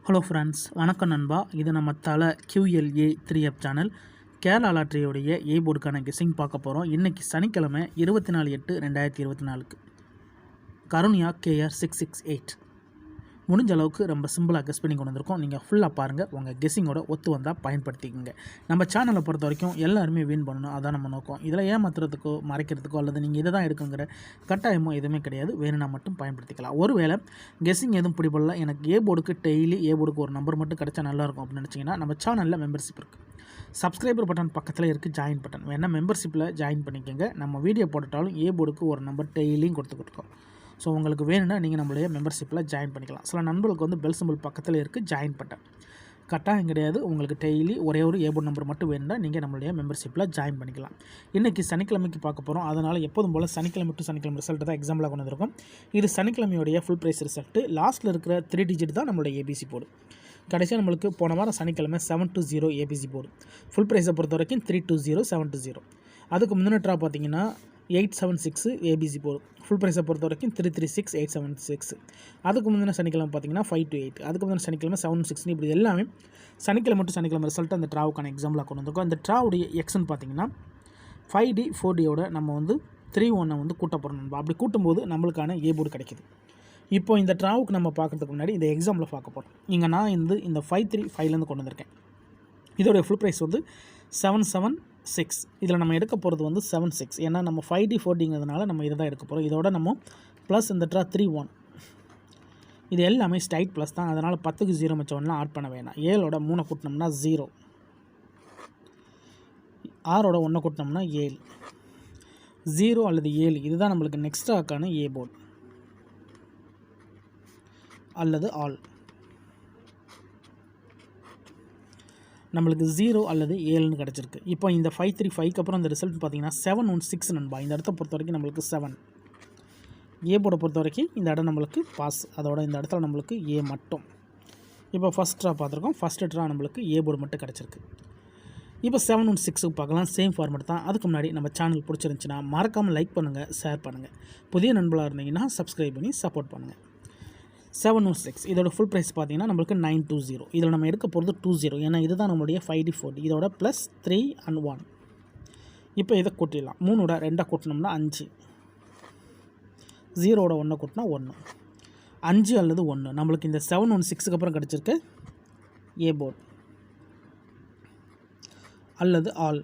Hello friends, வணக்கம் நண்பா. இது நம்ம தலை QLA 3F சேனல். கேரளா லாட்டரியோடைய ஏ போர்டுக்கான கெஸ்ஸிங் பார்க்க போகிறோம். இன்றைக்கி சனிக்கிழமை 24/8/2024 கருணியா KR 668. முடிஞ்ச அளவுக்கு ரொம்ப சிம்பிளாக கெஸ் பண்ணி கொண்டு வந்திருக்கோம். நீங்கள் ஃபுல்லாக பாருங்கள். உங்கள் கெஸ்ஸிங்கோட ஒத்து வந்தால் பயன்படுத்திக்கோங்க. நம்ம சேனலை பொறுத்த வரைக்கும் எல்லாருமே வின் பண்ணணும், அதான் நம்ம நோக்கம். இதில் ஏமாத்துறதுக்கோ மறைக்கிறதுக்கோ அல்லது நீங்கள் இதை தான் எடுக்குங்கிற கட்டாயமோ எதுவுமே கிடையாது. வேணும்னா மட்டும் பயன்படுத்திக்கலாம். ஒருவேளை கெஸ்ஸிங் எதுவும் பிடிப்படல, எனக்கு ஏ போர்டுக்கு டெய்லி ஏ போர்டுக்கு ஒரு நம்பர் மட்டும் கிடச்சா நல்லாயிருக்கும் அப்படின்னு நினச்சிங்கன்னா நம்ம சேனலில் மெம்பர்ஷிப் இருக்குது. சப்ஸ்கிரைபர் பட்டன் பக்கத்தில் இருக்குது ஜாயின் பட்டன். வேணால் மெம்பர்ஷிப்பில் ஜாயின் பண்ணிக்கோங்க. நம்ம வீடியோ போட்டுட்டாலும் ஏ போர்டுக்கு ஒரு நம்பர் டெய்லியும் கொடுத்துக்கிட்டு இருக்கோம். ஸோ உங்களுக்கு வேணும்னா நீங்கள் நம்மளுடைய மெம்பர்ஷிப்பில் ஜாயின் பண்ணிக்கலாம். சில நண்பர்களுக்கு வந்து பெல் சிம்பிள் பக்கத்தில் இருக்குது ஜாயின் பட்டன். கட்டாயம் கிடையாது. உங்களுக்கு டெய்லி ஒரே ஒரு ஏ போர்டு நம்பர் மட்டும் வேணும்னா நீங்கள் நம்மளுடைய மெம்பர்ஷிப்பில் ஜாயின் பண்ணிக்கலாம். இன்றைக்கி சனிக்கிழமைக்கு பார்க்க போகிறோம். அதனால் எப்போதும் போல் சனிக்கிழமை டு சனிக்கிழமை ரிசல்ட்டு தான் எக்ஸாம்பிளாக கொண்டு வந்திருக்கோம். இது சனிக்கிழமையோடைய ஃபுல் ப்ரைஸ் ரிசல்ட்டு. லாஸ்ட்டில் இருக்கிற 3 டிஜிட் தான் நம்மளுடைய ஏபிசி போர்டு. கடைசியாக நம்மளுக்கு போன வாரம் சனிக்கிழமை 720 ஏபிசி போர்டு. ஃபுல் ப்ரைஸை பொறுத்த வரைக்கும் 320 720. அதுக்கு முந்தின ட்ரா பார்த்தீங்கன்னா 876 ஏபிசி போர்டு. ஃபுல் ப்ரைஸை பொறுத்த வரைக்கும் 336 876. அதுக்கு முந்தின சனிக்கிழமை பார்த்தீங்கன்னா 528. அதுக்கு முந்தின சனிக்கிழமை 716. இப்படி எல்லாமே சனிக்கிழமை டு சனிக்கிழமை ரிசல்ட்டு அந்த ட்ராவுக்கான எக்ஸாம்பிளாக கொண்டு வந்திருக்கோம். அந்த ட்ராவுடைய எக்ஸ்ன்னு பார்த்தீங்கன்னா 5D 4Dயோட நம்ம வந்து 3-1 வந்து கூட்ட போகிறோம். நம்ம அப்படி கூட்டும்போது நம்மளுக்கான ஏ போர்டு கிடைக்கிது. இப்போ இந்த ட்ராவுக்கு நம்ம பார்க்குறதுக்கு முன்னாடி இந்த எக்ஸாம்பிள் பார்க்க போகிறோம். இங்கே நான் இந்த 535லேருந்து கொண்டு வந்திருக்கேன். இதோடைய ஃபுல் ப்ரைஸ் வந்து 776. இதில் நம்ம எடுக்க போகிறது வந்து 76. ஏன்னா நம்ம 5D 4Dங்கிறதுனால நம்ம இதை தான் எடுக்க போகிறோம். இதோட நம்ம ப்ளஸ் இந்த ட்ரா 3-1. இது எல்லாமே ஸ்ட்ரைட் ப்ளஸ் தான். அதனால் 10க்கு 0 மிச்சம்லாம் ஆட் பண்ண வேணாம். 7ஓட 3 கூட்டினோம்னா 0. 6ஓட 1 கூட்டினோம்னா 7. 0 அல்லது 7 இதுதான் நம்மளுக்கு நெக்ஸ்ட் ட்ராக்கான ஏ போர்டு அல்லது ஆல். நம்மளுக்கு 0 அல்லது 7ன்னு கிடச்சிருக்கு. இப்போ இந்த 535க்கு அப்புறம் இந்த ரிசல்ட் பார்த்தீங்கன்னா 716 நண்பா. இந்த இடத்த பொறுத்த வரைக்கும் நம்மளுக்கு 7. ஏ போர்டை பொறுத்த வரைக்கும் இந்த இடம் நம்மளுக்கு பாஸ். அதோட இந்த இடத்துல நம்மளுக்கு ஏ மட்டும். இப்போ ஃபஸ்ட் ட்ரா பார்த்துருக்கோம். ஃபஸ்ட்டு ட்ரா நம்மளுக்கு ஏ போர்டு மட்டும் கிடச்சிருக்கு. இப்போ 716க்கு பார்க்கலாம். சேம் ஃபார்மேட் தான். அதுக்கு முன்னாடி நம்ம சேனல் பிடிச்சிருந்துச்சின்னா மறக்காமல் லைக் பண்ணுங்கள், ஷேர் பண்ணுங்கள். புதிய நண்பர்களாக இருந்தீங்கன்னா சப்ஸ்கிரைப் பண்ணி சப்போர்ட் பண்ணுங்கள். 716 இதோட ஃபுல் ப்ரைஸ் பார்த்தீங்கன்னா நம்மளுக்கு 920. இதில் நம்ம எடுக்க போகிறது 20. ஏன்னா இதுதான் நம்மளுடைய 5D 4D. இதோட ப்ளஸ் 3 and 1. இப்போ இதை கூட்டிடலாம். 3ஓட 2 கூட்டினோம்னா 5. 0ஓட 1 கூட்டினா 1. 5 அல்லது 1 நம்மளுக்கு இந்த 716க்கு அப்புறம் கிடச்சிருக்கு ஏ போர்டு அல்லது ஆல்.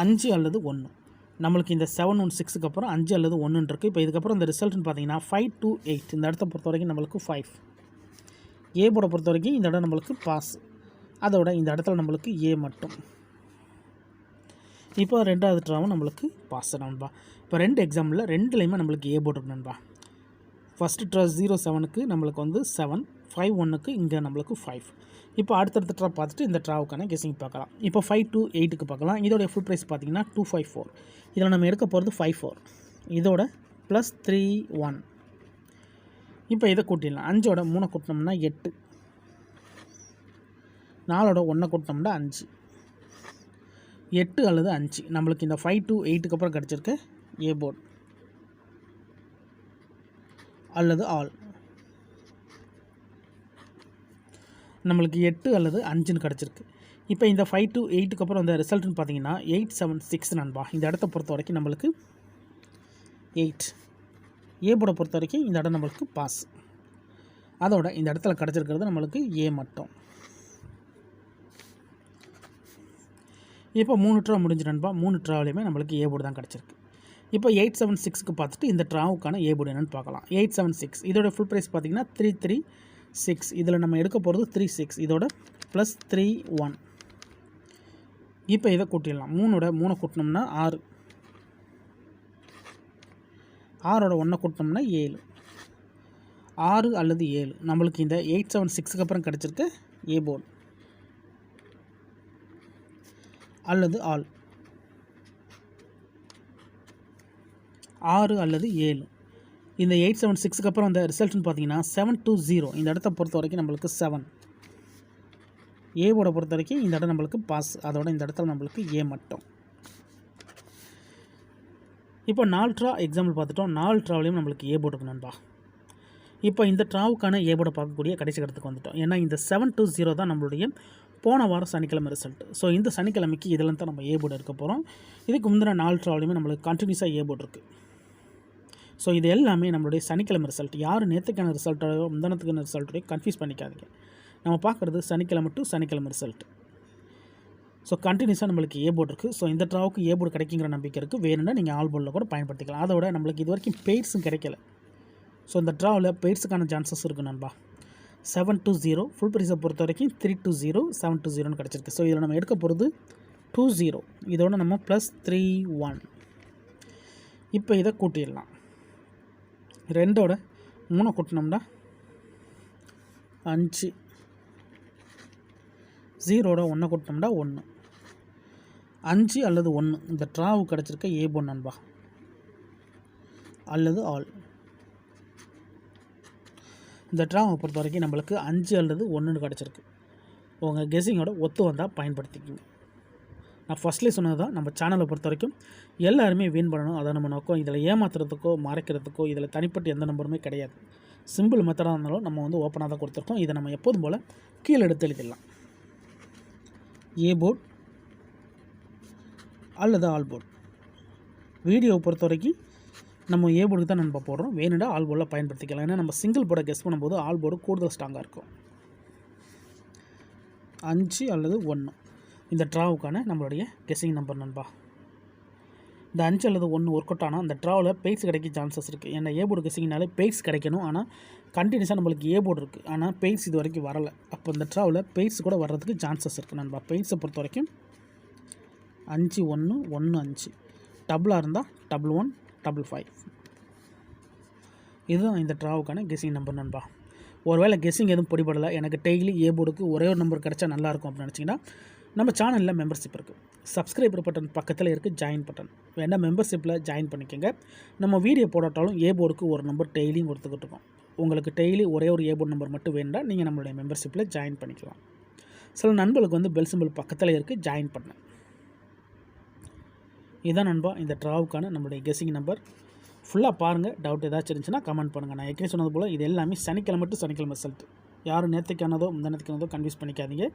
5 அல்லது 1 நம்மளுக்கு இந்த 716க்கு அப்புறம் 5 அல்லது 1 இருக்குது. இப்போ இதுக்கப்புறம் இந்த ரிசல்ட்னு பார்த்தீங்கன்னா 528. இந்த இடத்த பொறுத்த வரைக்கும் நம்மளுக்கு 5. ஏ போர்டை பொறுத்த வரைக்கும் இந்த இடம் நம்மளுக்கு பாஸ். அதோட இந்த இடத்துல நம்மளுக்கு ஏ மட்டும். இப்போ ரெண்டாவது ட்ராவும் நம்மளுக்கு பாஸ் நண்பா. இப்போ 2 எக்ஸாம்பிளில் 2லேயுமே நம்மளுக்கு ஏ போர்டு இருக்கு நண்பா. ஃபஸ்ட்டு ட்ரா 07க்கு நம்மளுக்கு வந்து 7, 51க்கு இங்கே நம்மளுக்கு 5. இப்போ அடுத்தடுத்த ட்ரா பார்த்துட்டு இந்த ட்ராவுக்கான கெஸ்ஸிங் பார்க்கலாம். இப்போ 528க்கு பார்க்கலாம். இதோடைய ஃபுல் ப்ரைஸ் பார்த்தீங்கன்னா 254. இதில் நம்ம எடுக்க போகிறது 54. இதோட ப்ளஸ் 3-1. இப்போ இதை கூட்டிடலாம். 5ஓட 3 கூட்டினோம்னா 8. 4ஓட 1 கூட்டினோம்னா 5. 8 அல்லது 5 நம்மளுக்கு இந்த 528க்கு அப்புறம் கிடச்சிருக்கு ஏ போர்டு அல்லது ஆல். நம்மளுக்கு 8 அல்லது 5ன்னு கிடச்சிருக்கு. இப்போ இந்த 528க்கு அப்புறம் இந்த ரிசல்ட்னு பார்த்தீங்கன்னா 876 நண்பா. இந்த இடத்த பொறுத்த வரைக்கும் நம்மளுக்கு 8. ஏ போர்டை பொறுத்த வரைக்கும் இந்த இடம் நம்மளுக்கு பாஸ். அதோட இந்த இடத்துல கிடச்சிருக்கிறது நம்மளுக்கு ஏ மட்டும். இப்போ 3 ட்ரா முடிஞ்சு நண்பா. 3 ட்ராவிலையுமே நம்மளுக்கு ஏ போர்டு தான் கிடச்சிருக்கு. இப்போ 876க்கு பார்த்துட்டு இந்த ட்ராவுக்கான ஏ போர்டு என்னென்னு பார்க்கலாம். 876 இதோட ஃபுல் ப்ரைஸ் பார்த்தீங்கன்னா 336. இதில் நம்ம எடுக்க போகிறது 36. இதோட ப்ளஸ் 3-1. இப்போ இதை கூட்டிடலாம். 3ஓட 3 கூட்டினோம்னா 6. 6ஓட 1 கூட்டினோம்னா 7. 6 அல்லது 7 நம்மளுக்கு இந்த 876க்கு அப்புறம் கிடச்சிருக்கு ஏ போர்டு அல்லது ஆல். 6 அல்லது 7 இந்த 876க்கு அப்புறம் அந்த ரிசல்ட்னு பார்த்தீங்கன்னா 720. இந்த இடத்த பொறுத்த வரைக்கும் நம்மளுக்கு 7. ஏ போர்டை பொறுத்த வரைக்கும் இந்த இடம் நம்மளுக்கு பாஸ். அதோட இந்த இடத்துல நம்மளுக்கு ஏ மட்டும். இப்போ 4 ட்ரா எக்ஸாம்பிள் பார்த்துட்டோம். 4 ட்ராவிலையும் நம்மளுக்கு ஏ போர்டு இருக்கு நண்பா. இப்போ இந்த ட்ராவுக்கான ஏ போர்டை பார்க்கக்கூடிய கடைசி கட்டத்துக்கு வந்துட்டோம். ஏன்னா இந்த 7-0 தான் நம்மளுடைய போன வாரம் சனிக்கிழமை ரிசல்ட். ஸோ இந்த சனிக்கிழமைக்கு இதில் தான் நம்ம ஏ போர்டு எடுக்க போகிறோம். இதுக்கு முந்தின 4 ட்ராவிலையுமே நம்மளுக்கு கண்டினியூஸாக ஏ போர்டு இருக்குது. ஸோ இது எல்லாமே நம்மளுடைய சனிக்கிழமை ரிசல்ட். யார் நேற்றுக்கான ரிசல்ட்டோடையோ முந்தனத்துக்கான ரிசல்ட்டோடையோ கன்ஃபியூஸ் பண்ணிக்காதீங்க. நம்ம பார்க்குறது சனிக்கிழமை டு சனிக்கிழமை ரிசல்ட். ஸோ கண்டினியூஸாக நம்மளுக்கு ஏ போர்டு இருக்குது. ஸோ இந்த ட்ராவுக்கு ஏ போர்டு கிடைக்குங்கிற நம்பிக்கை இருக்குது. வேணும்னா நீங்கள் ஆல் போர்டில் கூட பயன்படுத்திக்கலாம். அதோட நம்மளுக்கு இது வரைக்கும் பெய்ட்ஸும் கிடைக்கல. ஸோ இந்த ட்ராவில் பெய்ட்ஸுக்கான சான்சஸ் இருக்குது நண்பா. 7-0 ஃபுல் ப்ரைஸை பொறுத்த வரைக்கும் 3-0 7-0 கிடச்சிருக்கு. ஸோ இதில் நம்ம எடுக்க போகிறது 2-0. இதோட நம்ம +3-1. இப்போ இதை கூட்டிடலாம். 2ஓட 3 கூட்டினோம்னா 5, 0ஓட 1 கூட்டினோம்னா 1, 5 அல்லது 1 இந்த ட்ராவு கிடச்சிருக்க ஏ போர்டு நண்பா, அல்லது ஆல். இந்த ட்ராவை பொறுத்த வரைக்கும் நம்மளுக்கு 5 அல்லது 1 கிடச்சிருக்கு. உங்கள் கெஸிங்கோட ஒத்து வந்தால் பயன்படுத்திக்கிங்க. நான் ஃபஸ்ட்லேயே சொன்னது தான், நம்ம சேனலை பொறுத்த வரைக்கும் எல்லாருமே வின் பண்ணணும். அதை நம்ம நோக்கம். இதில் ஏமாத்துறதுக்கோ மறைக்கிறதுக்கோ இதில் தனிப்பட்ட எந்த நம்பருமே கிடையாது. சிம்பிள் மெத்தடாக இருந்தாலும் நம்ம வந்து ஓப்பனாக தான் கொடுத்துருக்கோம். இதை நம்ம எப்போதும் போல் கீழே எடுத்து எழுதிடலாம். ஏ போர்டு அல்லது ஆல் போர்டு. வீடியோவை பொறுத்த வரைக்கும் நம்ம ஏ போர்டுக்கு தான் நம்ம போடுறோம். வேணும்னா ஆல் போர்டில் பயன்படுத்திக்கலாம். ஏன்னா நம்ம சிங்கிள் போர்டை கெஸ் பண்ணும்போது ஆல் போர்டு கூடுதல் ஸ்ட்ராங்காக இருக்கும். 5 அல்லது 1 இந்த ட்ராவுக்கான நம்மளுடைய கெஸ்ஸிங் நம்பர் நண்பா. இந்த 5 அல்லது 1 ஒர்க் அவுட் ஆனால் அந்த ட்ராவில் பெய்ட்ஸ் கிடைக்க சான்சஸ் இருக்குது. ஏன்னா ஏ போர்டு கெஸ்ஸிங்னாலே பெய்ட்ஸ் கிடைக்கணும். ஆனால் கண்டினியூஸாக நம்மளுக்கு ஏ போர்டு இருக்குது, ஆனால் பெய்ட்ஸ் இது வரைக்கும் வரலை. அப்போ இந்த ட்ராவில் பெய்ட்ஸ் கூட வர்றதுக்கு சான்சஸ் இருக்குது நண்பா. பெய்ட்ஸை பொறுத்த வரைக்கும் 5 1 1 5 டபுளாக இருந்தால் 1 1 5. இதுதான் இந்த ட்ராவுக்கான கெஸ்ஸிங் நம்பர் நண்பா. ஒருவேளை கெஸ்ஸிங் எதுவும் பிடிபடலை, எனக்கு டெய்லி ஏ போர்டுக்கு ஒரே ஒரு நம்பர் கிடச்சா நல்லாயிருக்கும் அப்படின்னு நினச்சிங்கன்னா நம்ம சேனலில் மெம்பர்ஷிப் இருக்குது. சப்ஸ்கிரைபர் பட்டன் பக்கத்தில் இருக்குது ஜாயின் பட்டன். வேணால் மெம்பர்ஷிப்பில் ஜாயின் பண்ணிக்கோங்க. நம்ம வீடியோ போடாட்டாலும் ஏ போர்டுக்கு ஒரு நம்பர் டெய்லியும் கொடுத்துக்கிட்டு இருக்கோம். உங்களுக்கு டெய்லி ஒரே ஒரு ஏ போர்டு நம்பர் மட்டும் வேணும்னா நீங்கள் நம்மளுடைய மெம்பர்ஷிப்பில் ஜாயின் பண்ணிக்கலாம். சில நண்பர்களுக்கு வந்து பெல் சிம்பிள் பக்கத்தில் இருக்குது ஜாயின் பண்ண. இதான் நண்பா இந்த ட்ராவுக்கான நம்மளுடைய கெஸ்ஸிங் நம்பர். ஃபுல்லாக பாருங்கள். டவுட் ஏதாச்சும் இருந்துச்சுன்னா கமெண்ட் பண்ணுங்கள். நான் ஏற்கனவே சொன்னது போல் இது எல்லாமே சனிக்கிழமை டு சனிக்கிழமை ரிசல்ட். யாரும் நேற்றுக்கானதோ முந்தனத்துக்கானதோ கன்ஃபியூஸ் பண்ணிக்காதீங்க.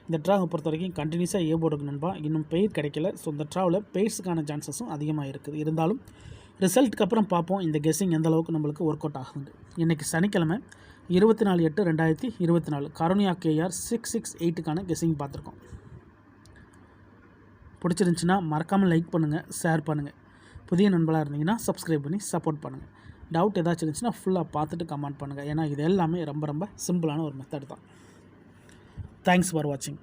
இந்த ட்ராவை பொறுத்த வரைக்கும் கண்டினியூஸாக ஏ போர்டுக்கு நண்பா இன்னும் பெய்ட் கிடைக்கல. ஸோ இந்த ட்ராவில் பெய்ட்ஸுக்கான சான்சஸும் அதிகமாக இருக்குது. இருந்தாலும் ரிசல்ட்டுக்கு அப்புறம் பார்ப்போம் இந்த கெஸ்ஸிங் எந்த அளவுக்கு நம்மளுக்கு ஒர்க் அவுட் ஆகுது. இன்றைக்கி சனிக்கிழமை 24/8/2024 கருணியா KR 668க்கான கெஸ்ஸிங் பார்த்துருக்கோம். பிடிச்சிருந்துச்சின்னா மறக்காமல் லைக் பண்ணுங்கள், ஷேர் பண்ணுங்கள். புதிய நண்பர்களாக இருந்தீங்கன்னா சப்ஸ்கிரைப் பண்ணி சப்போர்ட் பண்ணுங்கள். டவுட் ஏதாச்சும் இருந்துச்சுன்னா ஃபுல்லாக பார்த்துட்டு கமெண்ட் பண்ணுங்கள். ஏன்னா இது எல்லாமே ரொம்ப ரொம்ப சிம்பிளான ஒரு மெத்தட் தான். தேங்க்ஸ் ஃபார் வாட்சிங்.